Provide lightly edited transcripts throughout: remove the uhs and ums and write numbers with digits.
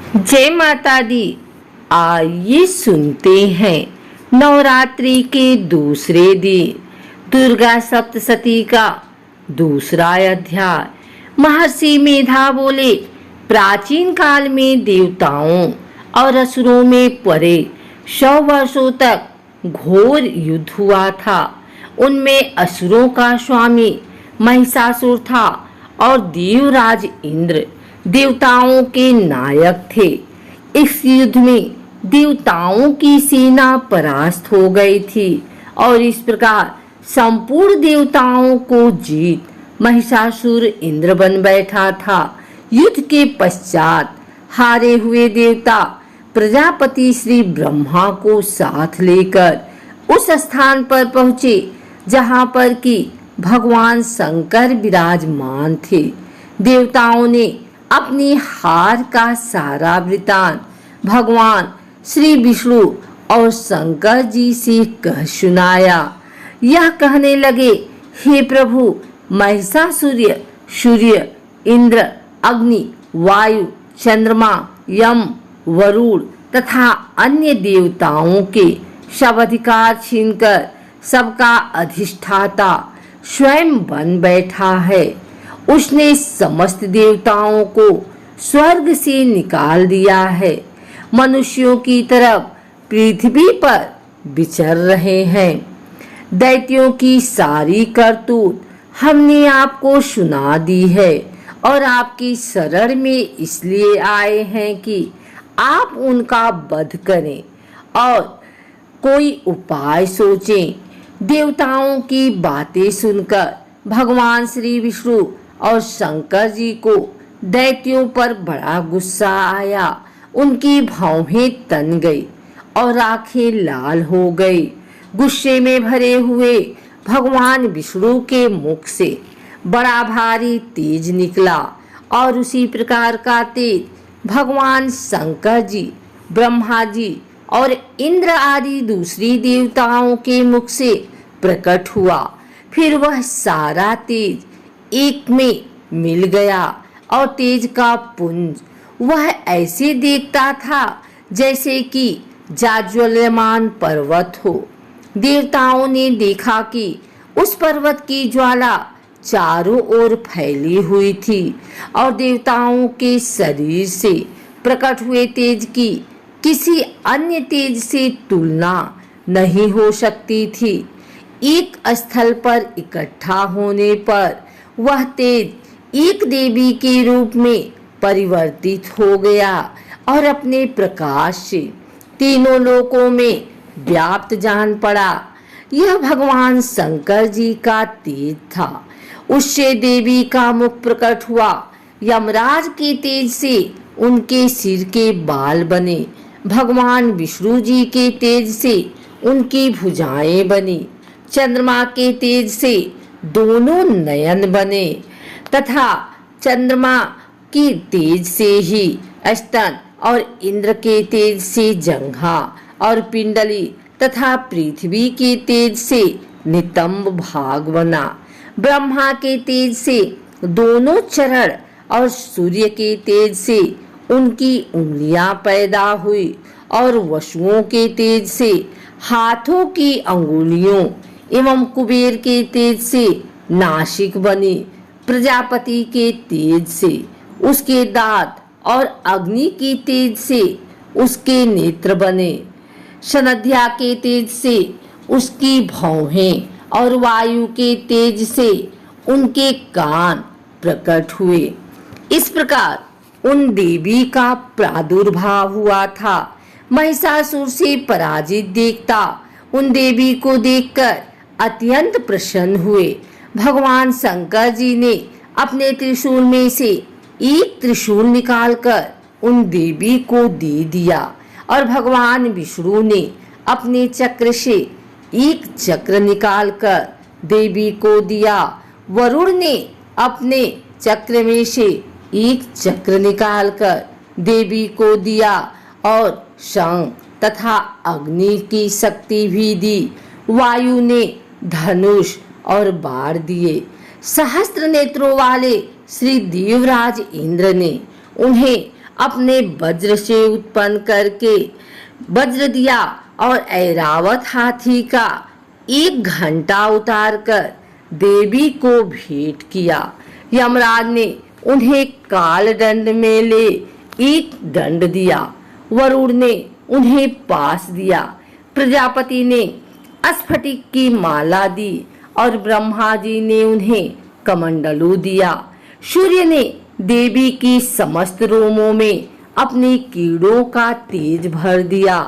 जय माता दी। आइए सुनते हैं नवरात्रि के दूसरे दिन दुर्गा सप्तशती का दूसरा अध्याय। महर्षि मेधा बोले, प्राचीन काल में देवताओं और असुरों में परे 100 वर्षों तक घोर युद्ध हुआ था। उनमें असुरों का स्वामी महिषासुर था और देवराज इंद्र देवताओं के नायक थे। इस युद्ध में देवताओं की सेना परास्त हो गई थी और इस प्रकार संपूर्ण देवताओं को जीत महिषासुर इंद्र बन बैठा था। युद्ध के पश्चात हारे हुए देवता प्रजापति श्री ब्रह्मा को साथ लेकर उस स्थान पर पहुंचे जहां पर कि भगवान शंकर विराजमान थे। देवताओं ने अपनी हार का सारा वृतांत भगवान श्री विष्णु और शंकर जी से कह सुनाया। यह कहने लगे, हे प्रभु, महिषासुर सूर्य, इंद्र, अग्नि, वायु, चंद्रमा, यम, वरुण तथा अन्य देवताओं के सब अधिकार छीनकर सबका अधिष्ठाता स्वयं बन बैठा है। उसने समस्त देवताओं को स्वर्ग से निकाल दिया है। मनुष्यों की तरफ पृथ्वी पर विचर रहे हैं। दैत्यों की सारी करतूत हमने आपको सुना दी है और आपकी शरण में इसलिए आए हैं कि आप उनका वध करें और कोई उपाय सोचें। देवताओं की बातें सुनकर भगवान श्री विष्णु और शंकर जी को दैत्यों पर बड़ा गुस्सा आया। उनकी भौहें तन गई और आंखें लाल हो गई। गुस्से में भरे हुए भगवान विष्णु के मुख से बड़ा भारी तेज निकला और उसी प्रकार का तेज भगवान शंकर जी, ब्रह्मा जी और इंद्र आदि दूसरी देवताओं के मुख से प्रकट हुआ। फिर वह सारा तेज एक में मिल गया और तेज का पुंज वह ऐसे देखता था जैसे कि जाज्वल्यमान पर्वत हो। देवताओं ने देखा कि उस पर्वत की ज्वाला चारों ओर फैली हुई थी और देवताओं के शरीर से प्रकट हुए तेज की किसी अन्य तेज से तुलना नहीं हो सकती थी। एक स्थल पर इकट्ठा होने पर वह तेज एक देवी के रूप में परिवर्तित हो गया और अपने प्रकाश से तीनों लोकों में व्याप्त जान पड़ा। यह भगवान शंकर जी का तेज था। उससे देवी का मुख प्रकट हुआ। यमराज के तेज से उनके सिर के बाल बने। भगवान विष्णु जी के तेज से उनकी भुजाएं बनी। चंद्रमा के तेज से दोनों नयन बने तथा चंद्रमा की तेज से ही स्तन और इंद्र के तेज से जंघा और पिंडली तथा पृथ्वी के तेज से नितंब भाग बना। ब्रह्मा के तेज से दोनों चरण और सूर्य के तेज से उनकी उंगलियां पैदा हुई और वसुओं के तेज से हाथों की अंगुलियों एवं कुबेर के तेज से नासिक बनी। प्रजापति के तेज से उसके दांत और अग्नि की तेज से उसके नेत्र बने। सनध्या के तेज से उसकी भौहें और वायु के तेज से उनके कान प्रकट हुए। इस प्रकार उन देवी का प्रादुर्भाव हुआ था। महिषासुर से पराजित देवता उन देवी को देखकर अत्यंत प्रसन्न हुए। भगवान शंकर जी ने अपने त्रिशूल में से एक त्रिशूल निकालकर उन देवी को दे दिया और भगवान विष्णु ने अपने चक्र से एक चक्र निकालकर देवी को दिया। वरुण ने अपने चक्र में से एक चक्र निकालकर देवी को दिया और शंख तथा अग्नि की शक्ति भी दी। वायु ने धनुष और बाण दिए। सहस्त्र नेत्रों वाले श्री देवराज इंद्र ने उन्हें अपने वज्र से उत्पन्न करके वज्र दिया और ऐरावत हाथी का 1 घंटा उतार कर देवी को भेंट किया। यमराज ने उन्हें काल दंड में ले 1 दंड दिया। वरुण ने उन्हें पास दिया। प्रजापति ने स्फटिक की माला दी और ब्रह्मा जी ने उन्हें कमंडलू दिया। सूर्य ने देवी की समस्त रोमों में अपने कीड़ों का तेज भर दिया।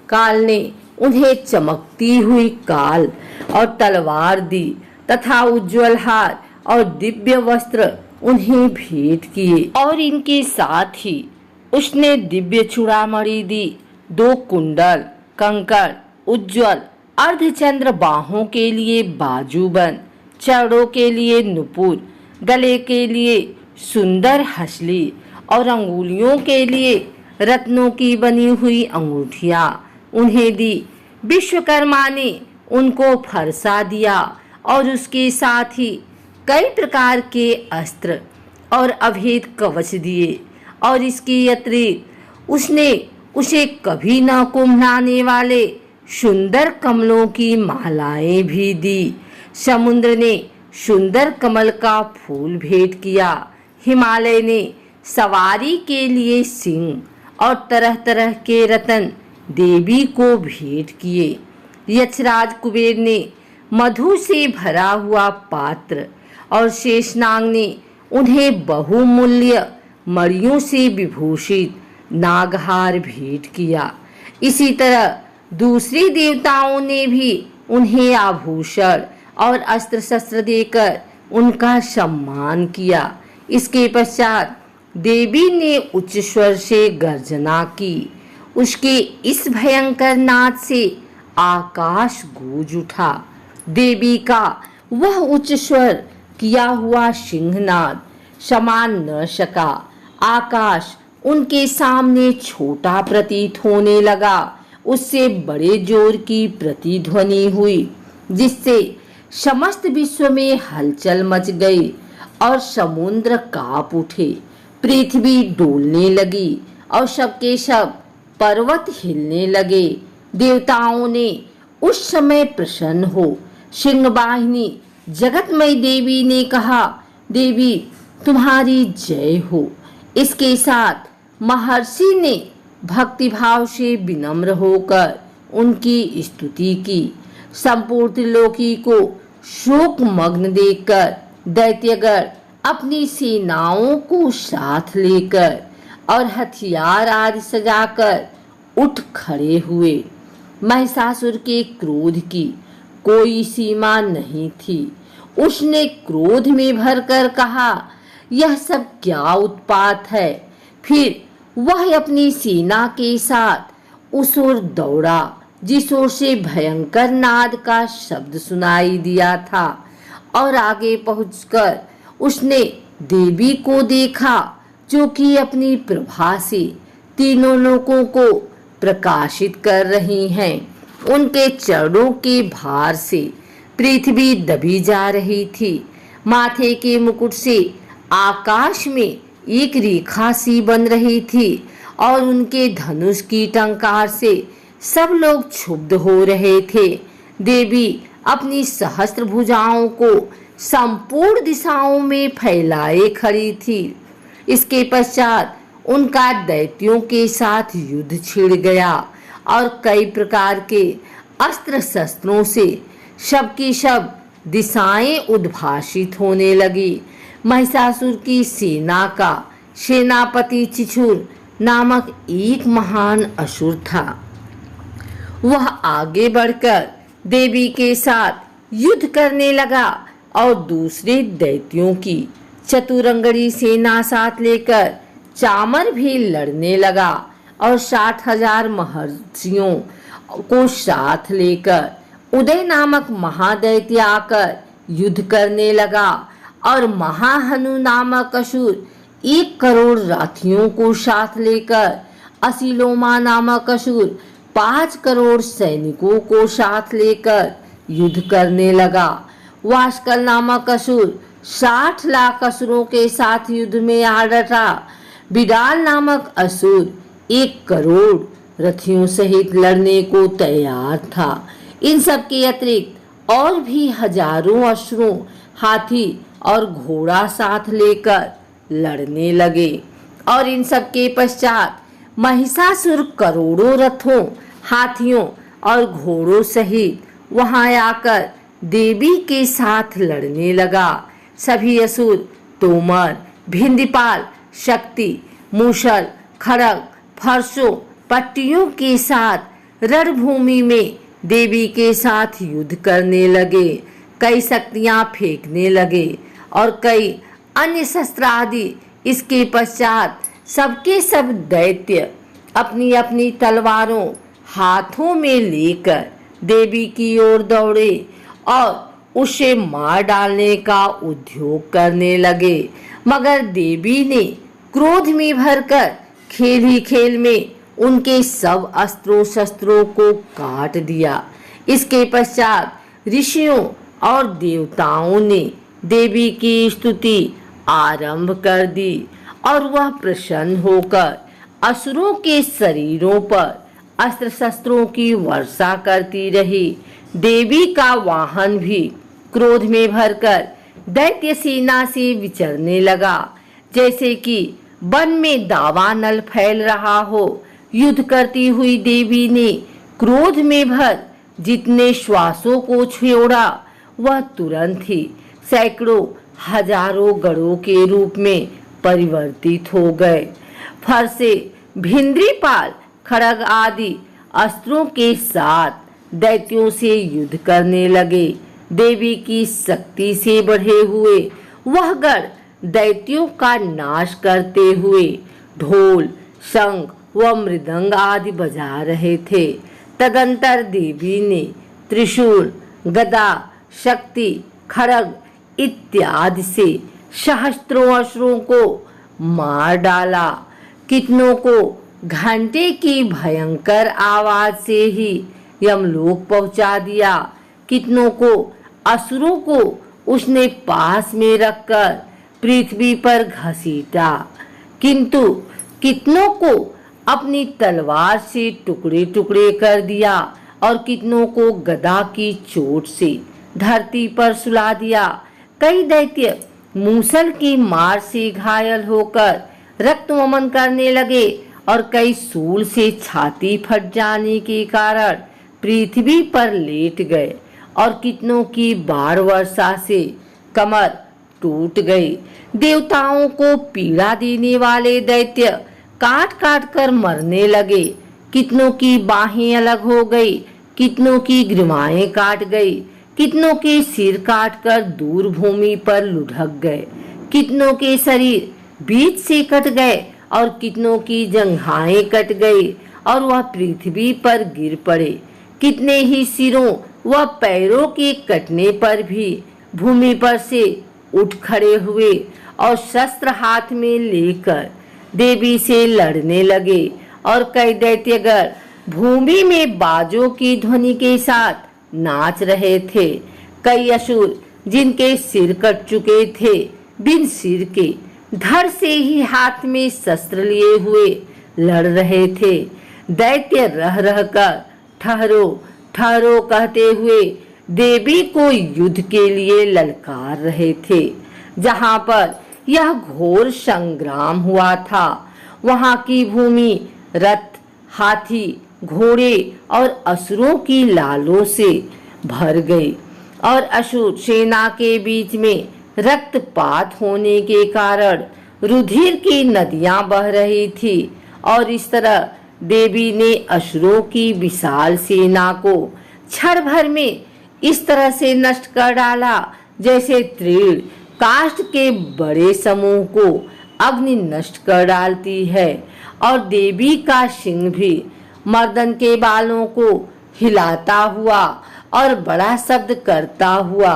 काल ने उन्हें चमकती हुई काल और तलवार दी तथा उज्जवल हार और दिव्य वस्त्र उन्हें भेंट किए। और इनके साथ ही उसने दिव्य चूड़ामणि दी, 2 कुंडल, कंकड़, उज्जवल अर्धचंद्र, बाहों के लिए बाजूबंद, चरणों के लिए नुपुर, गले के लिए सुंदर हसली और अंगुलियों के लिए रत्नों की बनी हुई अंगूठियां उन्हें दी। विश्वकर्मा ने उनको फरसा दिया और उसके साथ ही कई प्रकार के अस्त्र और अभेद कवच दिए। और इसके अतिरिक्त उसने उसे कभी न कुम्भलाने वाले सुंदर कमलों की मालाएं भी दी। समुद्र ने सुंदर कमल का फूल भेंट किया। हिमालय ने सवारी के लिए सिंह और तरह तरह के रतन देवी को भेंट किए। यक्षराज कुबेर ने मधु से भरा हुआ पात्र और शेषनाग ने उन्हें बहुमूल्य मणियों से विभूषित नागहार भेंट किया। इसी तरह दूसरे देवताओं ने भी उन्हें आभूषण और अस्त्र शस्त्र देकर उनका सम्मान किया। इसके पश्चात देवी ने उच्च स्वर से गर्जना की। उसके इस भयंकर नाद से आकाश गूंज उठा। देवी का वह उच्च स्वर किया हुआ सिंहनाद समान न सका। आकाश उनके सामने छोटा प्रतीत होने लगा। उससे बड़े जोर की प्रतिध्वनि हुई, जिससे समस्त विश्व में हलचल मच गई और समुद्र कांप उठे। पृथ्वी डोलने लगी और सबके सब पर्वत हिलने लगे। देवताओं ने उस समय प्रसन्न हो सिंहवाहिनी जगतमयी देवी ने कहा, देवी तुम्हारी जय हो। इसके साथ महर्षि ने भक्तिभाव से विनम्र होकर उनकी स्तुति की। संपूर्ण त्रिलोकी को शोक मग्न देखकर दैत्यगण अपनी सेनाओं को साथ लेकर और हथियार आदि सजाकर उठ खड़े हुए। महिषासुर के क्रोध की कोई सीमा नहीं थी। उसने क्रोध में भरकर कहा, यह सब क्या उत्पात है। फिर वह अपनी सेना के साथ उस ओर दौड़ा जिस ओर से भयंकर नाद का शब्द सुनाई दिया था, और आगे पहुंचकर उसने देवी को देखा जो कि अपनी प्रभा से तीनों लोकों को प्रकाशित कर रही हैं। उनके चरणों के भार से पृथ्वी दबी जा रही थी। माथे के मुकुट से आकाश में एक रेखा सी बन रही थी और उनके धनुष की टंकार से सब लोग क्षुब्ध हो रहे थे। देवी अपनी सहस्त्र भुजाओं को संपूर्ण दिशाओं में फैलाए खड़ी थी। इसके पश्चात उनका दैत्यों के साथ युद्ध छिड़ गया और कई प्रकार के अस्त्र शस्त्रों से सबकी सब दिशाएं उद्भासित होने लगी। महिषासुर की सेना का सेनापति चिछुर नामक एक महान असुर था। वह आगे बढ़कर देवी के साथ युद्ध करने लगा और दूसरे दैत्यों की चतुरंगड़ी सेना साथ लेकर चामर भी लड़ने लगा और 60,000 महर्षियों को साथ लेकर उदय नामक महादैत्य आकर युद्ध करने लगा और महाहनु नामक असुर 1 करोड़ राथियों को साथ लेकर असिलोमा नामक असुर 5 करोड़ सैनिकों को साथ लेकर युद्ध करने लगा। वास्कल नामक असुर 60 लाख असुरों के साथ युद्ध में आ डटा। बिडाल नामक असुर 1 करोड़ रथियों सहित लड़ने को तैयार था। इन सब के अतिरिक्त और भी हजारों असुरों हाथी और घोड़ा साथ लेकर लड़ने लगे और इन सब के पश्चात महिषासुर करोड़ों रथों, हाथियों और घोड़ों सहित वहां आकर देवी के साथ लड़ने लगा। सभी असुर तोमर, भिंदीपाल, शक्ति, मूषल, खड़ग, फरसों, पट्टियों के साथ रणभूमि में देवी के साथ युद्ध करने लगे। कई शक्तियां फेंकने लगे और कई अन्य शस्त्र आदि। इसके पश्चात सबके सब दैत्य अपनी अपनी तलवारों हाथों में लेकर देवी की ओर दौड़े और उसे मार डालने का उद्योग करने लगे। मगर देवी ने क्रोध में भरकर खेल ही खेल में उनके सब अस्त्रों शस्त्रों को काट दिया। इसके पश्चात ऋषियों और देवताओं ने देवी की स्तुति आरंभ कर दी और वह प्रसन्न होकर असुरों के शरीरों पर अस्त्र शस्त्रों की वर्षा करती रही। देवी का वाहन भी क्रोध में भरकर दैत्य सेना से विचरने लगा, जैसे कि वन में दावानल फैल रहा हो। युद्ध करती हुई देवी ने क्रोध में भर जितने श्वासों को छोड़ा वह तुरंत ही सैकड़ों हजारों गढ़ों के रूप में परिवर्तित हो गए। फरसे, भिंद्रीपाल, खड़ग आदि अस्त्रों के साथ दैत्यों से युद्ध करने लगे। देवी की शक्ति से बढ़े हुए वह गढ़ दैत्यों का नाश करते हुए ढोल, शंख व मृदंग आदि बजा रहे थे। तदंतर देवी ने त्रिशूल, गदा, शक्ति, खड़ग इत्यादि से सहस्त्रों असुरों को मार डाला। कितनों को घंटे की भयंकर आवाज से ही यमलोक पहुंचा दिया। कितनों को असुरों को उसने पास में रखकर पृथ्वी पर घसीटा, किंतु कितनों को अपनी तलवार से टुकड़े टुकड़े कर दिया और कितनों को गदा की चोट से धरती पर सुला दिया। कई दैत्य मूसल की मार से घायल होकर रक्त वमन करने लगे और कई सूल से छाती फट जाने के कारण पृथ्वी पर लेट गए और कितनों की बाढ़ वर्षा से कमर टूट गई। देवताओं को पीड़ा देने वाले दैत्य काट काट कर मरने लगे। कितनों की बाहें अलग हो गई, कितनों की ग्रीवाएं काट गई, कितनों के सिर काटकर दूर भूमि पर लुढ़क गए, कितनों के शरीर बीच से कट गए और कितनों की जंघाएं कट गई और वह पृथ्वी पर गिर पड़े। कितने ही सिरों व पैरों के कटने पर भी भूमि पर से उठ खड़े हुए और शस्त्र हाथ में लेकर देवी से लड़ने लगे और कई दैत्यगण भूमि में बाजों की ध्वनि के साथ नाच रहे थे। कई असुर जिनके सिर कट चुके थे बिन सिर के धड़ से ही हाथ में शस्त्र लिए हुए लड़ रहे थे। दैत्य रह रहकर ठहरो ठहरो कहते हुए देवी को युद्ध के लिए ललकार रहे थे। जहां पर यह घोर संग्राम हुआ था वहां की भूमि रथ, हाथी, घोड़े और असुरों की लालों से भर गई और असुर सेना के बीच में रक्तपात होने के कारण रुधिर की नदियां बह रही थी और इस तरह देवी ने असुरों की विशाल सेना को क्षण भर में इस तरह से नष्ट कर डाला जैसे तृण काष्ठ के बड़े समूह को अग्नि नष्ट कर डालती है। और देवी का सिंह भी मर्दन के बालों को हिलाता हुआ और बड़ा शब्द करता हुआ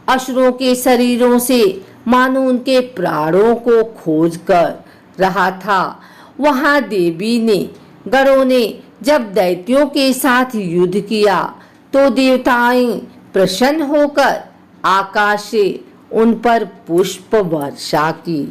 असुरों के शरीरों से मानो उनके प्राणों को खोज कर रहा था। वहां देवी ने गणों ने जब दैत्यों के साथ युद्ध किया तो देवताएं प्रसन्न होकर आकाश से उन पर पुष्प वर्षा की।